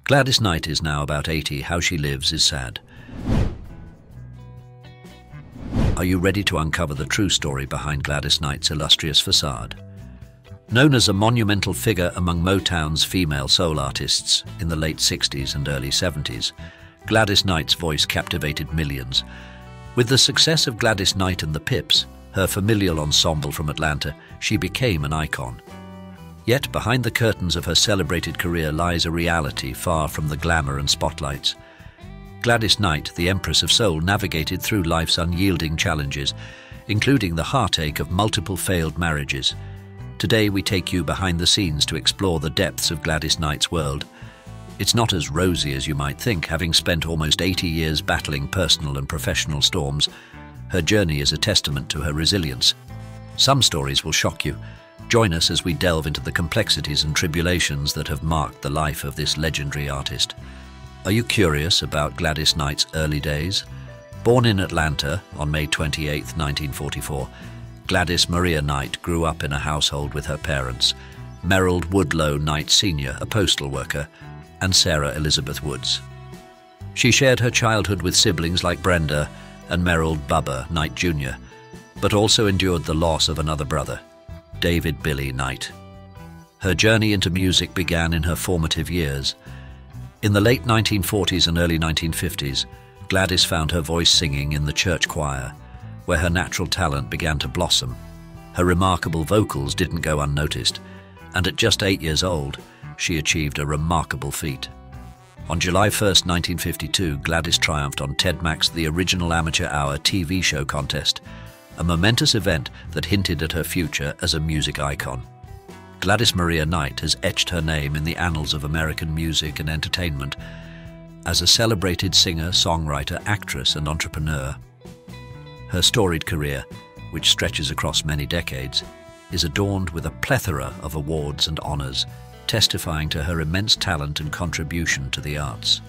Gladys Knight is now about 80. How she lives is sad. Are you ready to uncover the true story behind Gladys Knight's illustrious facade? Known as a monumental figure among Motown's female soul artists in the late 60s and early 70s, Gladys Knight's voice captivated millions. With the success of Gladys Knight and the Pips, her familial ensemble from Atlanta, she became an icon. Yet behind the curtains of her celebrated career lies a reality far from the glamour and spotlights. Gladys Knight, the Empress of Soul, navigated through life's unyielding challenges, including the heartache of multiple failed marriages. Today we take you behind the scenes to explore the depths of Gladys Knight's world. It's not as rosy as you might think. Having spent almost 80 years battling personal and professional storms, her journey is a testament to her resilience. Some stories will shock you. Join us as we delve into the complexities and tribulations that have marked the life of this legendary artist. Are you curious about Gladys Knight's early days? Born in Atlanta on May 28, 1944, Gladys Maria Knight grew up in a household with her parents, Merrill Woodlow Knight Sr., a postal worker, and Sarah Elizabeth Woods. She shared her childhood with siblings like Brenda and Merrill Bubba Knight Jr., but also endured the loss of another brother, David Billy Knight. Her journey into music began in her formative years. In the late 1940s and early 1950s, Gladys found her voice singing in the church choir, where her natural talent began to blossom. Her remarkable vocals didn't go unnoticed, and at just 8 years old, she achieved a remarkable feat. On July 1, 1952, Gladys triumphed on Ted Mack's The Original Amateur Hour TV show contest, a momentous event that hinted at her future as a music icon. Gladys Maria Knight has etched her name in the annals of American music and entertainment as a celebrated singer, songwriter, actress, and entrepreneur. Her storied career, which stretches across many decades, is adorned with a plethora of awards and honors, testifying to her immense talent and contribution to the arts.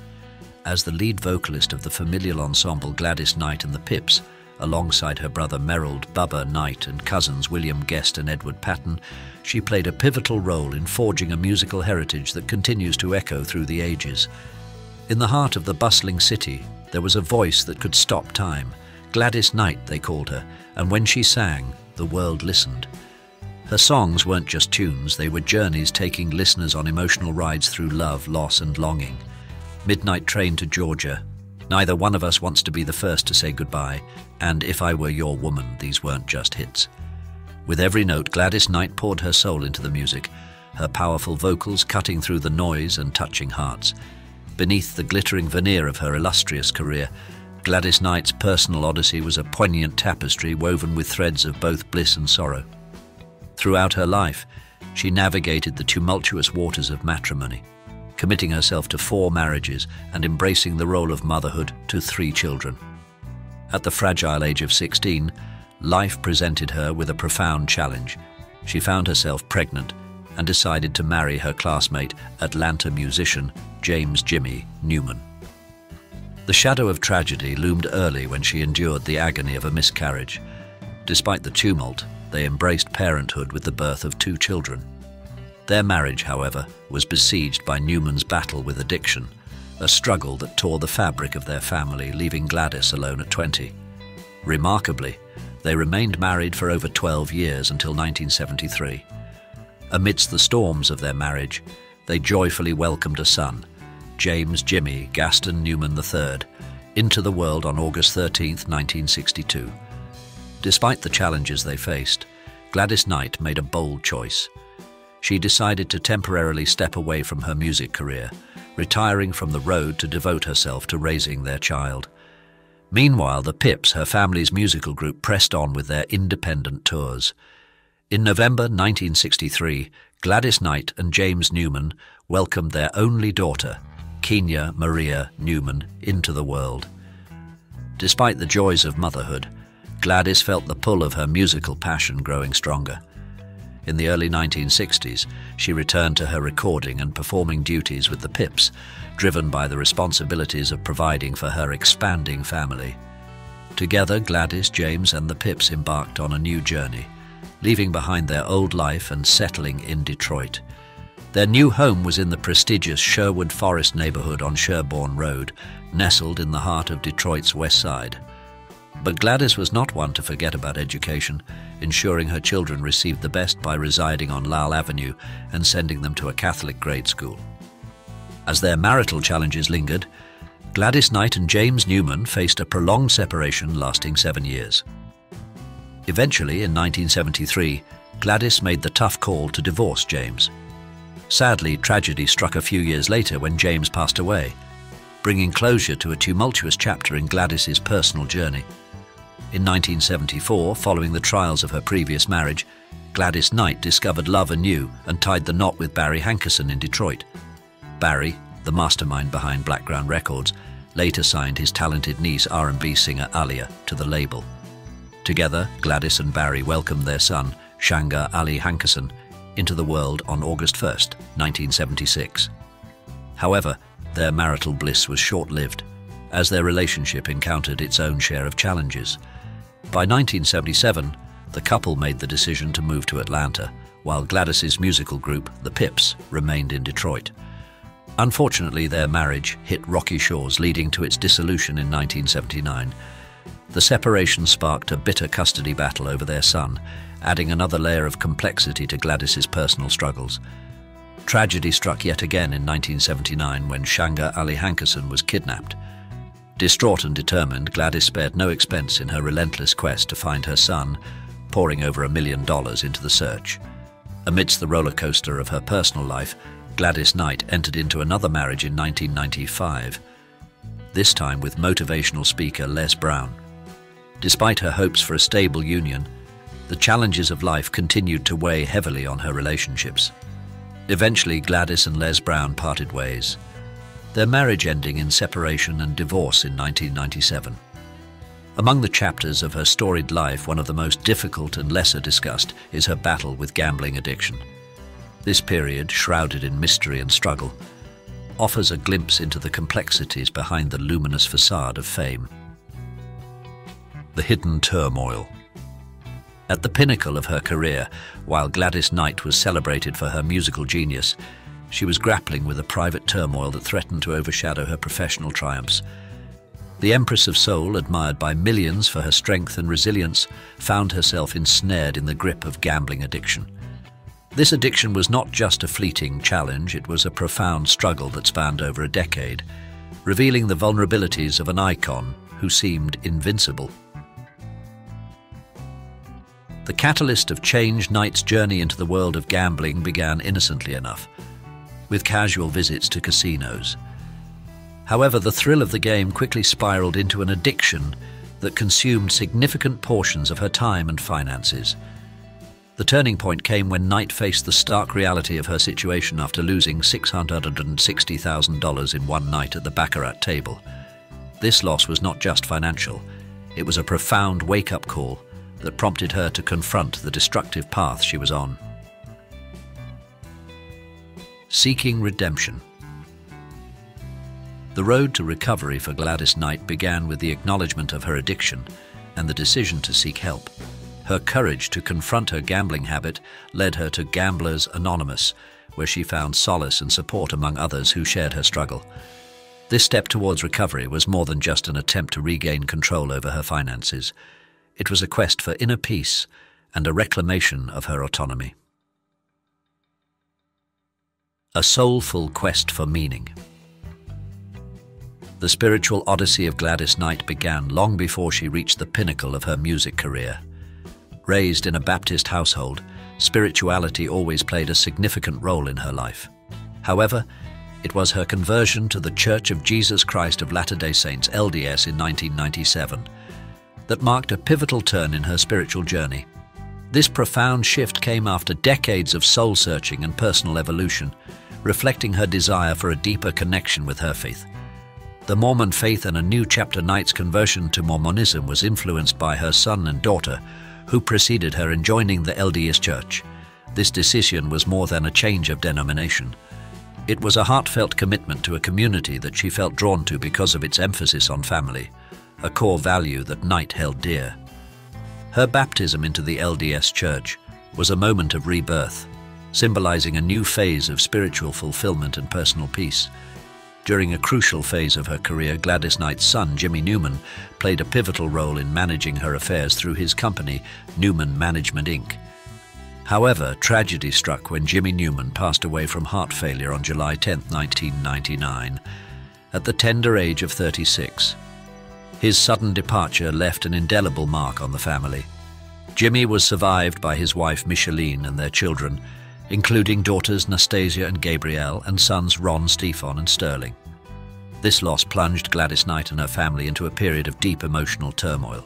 As the lead vocalist of the familial ensemble Gladys Knight and the Pips, alongside her brother Merrill Bubba Knight and cousins William Guest and Edward Patton, she played a pivotal role in forging a musical heritage that continues to echo through the ages. In the heart of the bustling city, there was a voice that could stop time. Gladys Knight, they called her, and when she sang, the world listened. Her songs weren't just tunes, they were journeys taking listeners on emotional rides through love, loss, and longing. Midnight Train to Georgia, Neither One of Us Wants to Be the First to Say Goodbye, and If I Were Your Woman, these weren't just hits. With every note, Gladys Knight poured her soul into the music, her powerful vocals cutting through the noise and touching hearts. Beneath the glittering veneer of her illustrious career, Gladys Knight's personal odyssey was a poignant tapestry woven with threads of both bliss and sorrow. Throughout her life, she navigated the tumultuous waters of matrimony, committing herself to 4 marriages and embracing the role of motherhood to 3 children. At the fragile age of 16, life presented her with a profound challenge. She found herself pregnant and decided to marry her classmate, Atlanta musician James "Jimmy" Newman. The shadow of tragedy loomed early when she endured the agony of a miscarriage. Despite the tumult, they embraced parenthood with the birth of 2 children. Their marriage, however, was besieged by Newman's battle with addiction, a struggle that tore the fabric of their family, leaving Gladys alone at 20. Remarkably, they remained married for over 12 years until 1973. Amidst the storms of their marriage, they joyfully welcomed a son, James "Jimmy" Gaston Newman III, into the world on August 13, 1962. Despite the challenges they faced, Gladys Knight made a bold choice. She decided to temporarily step away from her music career, retiring from the road to devote herself to raising their child. Meanwhile, the Pips, her family's musical group, pressed on with their independent tours. In November 1963, Gladys Knight and James Newman welcomed their only daughter, Kenya Maria Newman, into the world. Despite the joys of motherhood, Gladys felt the pull of her musical passion growing stronger. In the early 1960s, she returned to her recording and performing duties with the Pips, driven by the responsibilities of providing for her expanding family. Together, Gladys, James, and the Pips embarked on a new journey, leaving behind their old life and settling in Detroit. Their new home was in the prestigious Sherwood Forest neighborhood on Sherborne Road, nestled in the heart of Detroit's West Side. But Gladys was not one to forget about education, ensuring her children received the best by residing on Lowell Avenue and sending them to a Catholic grade school. As their marital challenges lingered, Gladys Knight and James Newman faced a prolonged separation lasting 7 years. Eventually, in 1973, Gladys made the tough call to divorce James. Sadly, tragedy struck a few years later when James passed away, bringing closure to a tumultuous chapter in Gladys's personal journey. In 1974, following the trials of her previous marriage, Gladys Knight discovered love anew and tied the knot with Barry Hankerson in Detroit. Barry, the mastermind behind Blackground Records, later signed his talented niece R&B singer Alia to the label. Together, Gladys and Barry welcomed their son, Shanga Ali Hankerson, into the world on August 1, 1976. However, their marital bliss was short-lived, as their relationship encountered its own share of challenges. By 1977, the couple made the decision to move to Atlanta, while Gladys's musical group, the Pips, remained in Detroit. Unfortunately, their marriage hit rocky shores, leading to its dissolution in 1979. The separation sparked a bitter custody battle over their son, adding another layer of complexity to Gladys's personal struggles. Tragedy struck yet again in 1979 when Shanga Ali Hankerson was kidnapped. Distraught and determined, Gladys spared no expense in her relentless quest to find her son, pouring over $1 million into the search. Amidst the roller coaster of her personal life, Gladys Knight entered into another marriage in 1995, this time with motivational speaker Les Brown. Despite her hopes for a stable union, the challenges of life continued to weigh heavily on her relationships. Eventually, Gladys and Les Brown parted ways, their marriage ending in separation and divorce in 1997. Among the chapters of her storied life, one of the most difficult and lesser discussed is her battle with gambling addiction. This period, shrouded in mystery and struggle, offers a glimpse into the complexities behind the luminous facade of fame. The hidden turmoil. At the pinnacle of her career, while Gladys Knight was celebrated for her musical genius, she was grappling with a private turmoil that threatened to overshadow her professional triumphs. The Empress of Soul, admired by millions for her strength and resilience, found herself ensnared in the grip of gambling addiction. This addiction was not just a fleeting challenge, it was a profound struggle that spanned over a decade, revealing the vulnerabilities of an icon who seemed invincible. The catalyst of change, Knight's journey into the world of gambling began innocently enough, with casual visits to casinos. However, the thrill of the game quickly spiraled into an addiction that consumed significant portions of her time and finances. The turning point came when Knight faced the stark reality of her situation after losing $660,000 in one night at the baccarat table. This loss was not just financial, it was a profound wake-up call that prompted her to confront the destructive path she was on. Seeking redemption. The road to recovery for Gladys Knight began with the acknowledgement of her addiction and the decision to seek help. Her courage to confront her gambling habit led her to Gamblers Anonymous, where she found solace and support among others who shared her struggle. This step towards recovery was more than just an attempt to regain control over her finances. It was a quest for inner peace and a reclamation of her autonomy. A soulful quest for meaning. The spiritual odyssey of Gladys Knight began long before she reached the pinnacle of her music career. Raised in a Baptist household, spirituality always played a significant role in her life. However, it was her conversion to the Church of Jesus Christ of Latter-day Saints, LDS, in 1997 that marked a pivotal turn in her spiritual journey. This profound shift came after decades of soul-searching and personal evolution, reflecting her desire for a deeper connection with her faith. The Mormon faith and a new chapter, Knight's conversion to Mormonism, was influenced by her son and daughter, who preceded her in joining the LDS Church. This decision was more than a change of denomination. It was a heartfelt commitment to a community that she felt drawn to because of its emphasis on family, a core value that Knight held dear. Her baptism into the LDS Church was a moment of rebirth, symbolizing a new phase of spiritual fulfillment and personal peace. During a crucial phase of her career, Gladys Knight's son, Jimmy Newman, played a pivotal role in managing her affairs through his company, Newman Management, Inc. However, tragedy struck when Jimmy Newman passed away from heart failure on July 10, 1999, at the tender age of 36. His sudden departure left an indelible mark on the family. Jimmy was survived by his wife Micheline and their children, including daughters Nastasia and Gabrielle and sons Ron, Stefan and Sterling. This loss plunged Gladys Knight and her family into a period of deep emotional turmoil.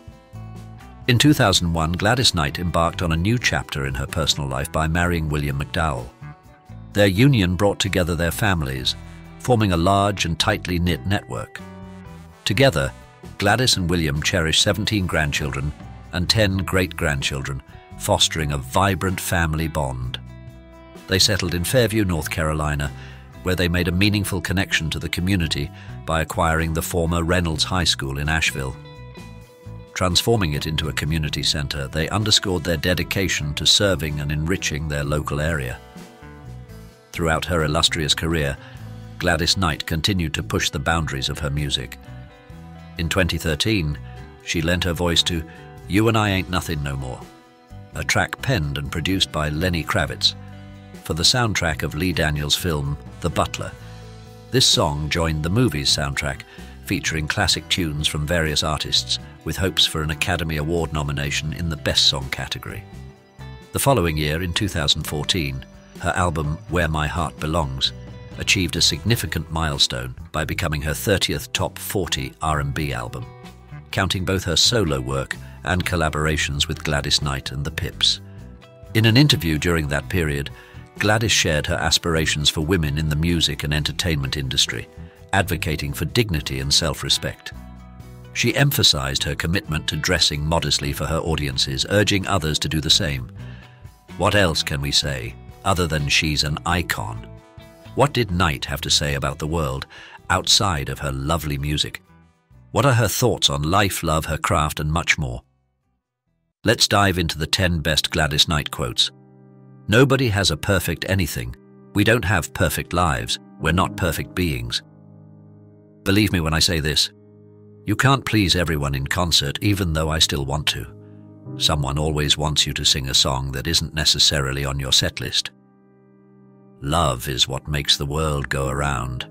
In 2001, Gladys Knight embarked on a new chapter in her personal life by marrying William McDowell. Their union brought together their families, forming a large and tightly knit network. Together, Gladys and William cherished 17 grandchildren and 10 great-grandchildren, fostering a vibrant family bond. They settled in Fairview, North Carolina, where they made a meaningful connection to the community by acquiring the former Reynolds High School in Asheville. Transforming it into a community center, they underscored their dedication to serving and enriching their local area. Throughout her illustrious career, Gladys Knight continued to push the boundaries of her music. In 2013, she lent her voice to "You and I Ain't Nothing No More," a track penned and produced by Lenny Kravitz, for the soundtrack of Lee Daniels' film The Butler. This song joined the movie's soundtrack, featuring classic tunes from various artists, with hopes for an Academy Award nomination in the Best Song category. The following year, in 2014, her album Where My Heart Belongs achieved a significant milestone by becoming her 30th top 40 R&B album, counting both her solo work and collaborations with Gladys Knight and the Pips. In an interview during that period, Gladys shared her aspirations for women in the music and entertainment industry, advocating for dignity and self-respect. She emphasized her commitment to dressing modestly for her audiences, urging others to do the same. What else can we say, other than she's an icon? What did Knight have to say about the world, outside of her lovely music? What are her thoughts on life, love, her craft, and much more? Let's dive into the 10 best Gladys Knight quotes. Nobody has a perfect anything. We don't have perfect lives. We're not perfect beings. Believe me when I say this. You can't please everyone in concert, even though I still want to. Someone always wants you to sing a song that isn't necessarily on your set list. Love is what makes the world go around.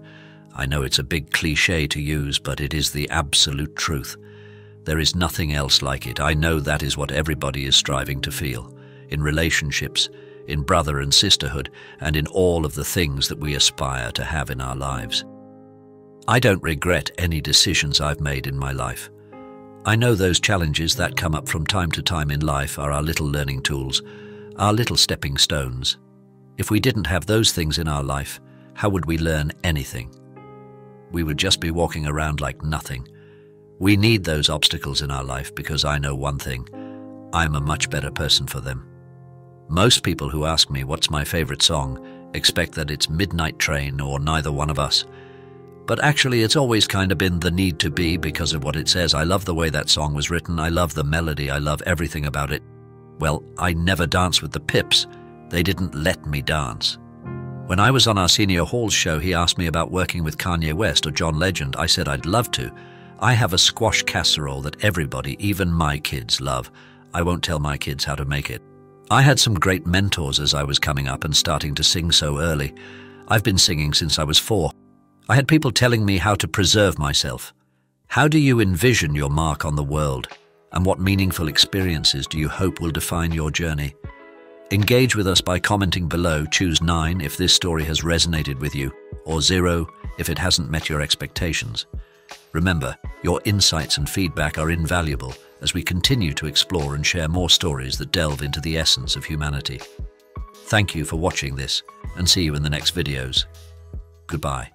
I know it's a big cliché to use, but it is the absolute truth. There is nothing else like it. I know that is what everybody is striving to feel, in relationships, in brother and sisterhood, and in all of the things that we aspire to have in our lives. I don't regret any decisions I've made in my life. I know those challenges that come up from time to time in life are our little learning tools, our little stepping stones. If we didn't have those things in our life, how would we learn anything? We would just be walking around like nothing. We need those obstacles in our life because I know one thing: I'm a much better person for them. Most people who ask me what's my favorite song expect that it's Midnight Train or Neither One of Us. But actually it's always kind of been The Need to Be because of what it says. I love the way that song was written. I love the melody. I love everything about it. Well, I never danced with the Pips. They didn't let me dance. When I was on Arsenio Hall's show, he asked me about working with Kanye West or John Legend. I said I'd love to. I have a squash casserole that everybody, even my kids, love. I won't tell my kids how to make it. I had some great mentors as I was coming up and starting to sing so early. I've been singing since I was 4. I had people telling me how to preserve myself. How do you envision your mark on the world? And what meaningful experiences do you hope will define your journey? Engage with us by commenting below. Choose 9 if this story has resonated with you, or 0 if it hasn't met your expectations. Remember, your insights and feedback are invaluable as we continue to explore and share more stories that delve into the essence of humanity. Thank you for watching this, and see you in the next videos. Goodbye.